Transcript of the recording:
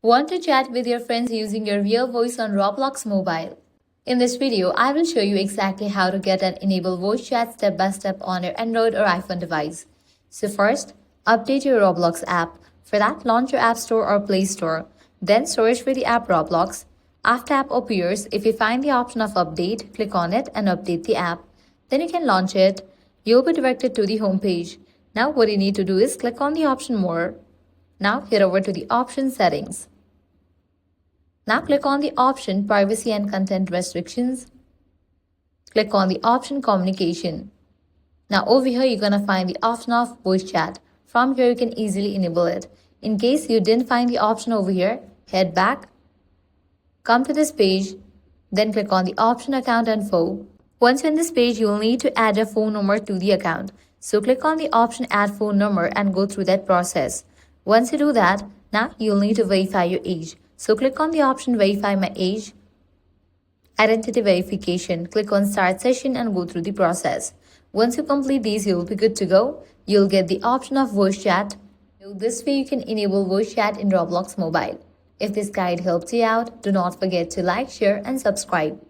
Want to chat with your friends using your real voice on Roblox Mobile? In this video, I will show you exactly how to get and enable voice chat step by step on your Android or iPhone device. So first, update your Roblox app. For that, launch your App Store or Play Store. Then search for the app Roblox. After app appears, if you find the option of update, click on it and update the app. Then you can launch it. You'll be directed to the home page. Now what you need to do is click on the option More. Now head over to the option Settings. Now click on the option Privacy and Content Restrictions. Click on the option Communication. Now over here you're gonna find the option of voice chat. From here you can easily enable it. In case you didn't find the option over here, head back, come to this page, then click on the option Account Info. Once you're in this page, you will need to add a phone number to the account. So click on the option Add Phone Number and go through that process. Once you do that, now you'll need to verify your age. So click on the option Verify My Age. Identity verification. Click on Start Session and go through the process. Once you complete these, you'll be good to go. You'll get the option of voice chat. This way you can enable voice chat in Roblox Mobile. If this guide helped you out, do not forget to like, share and subscribe.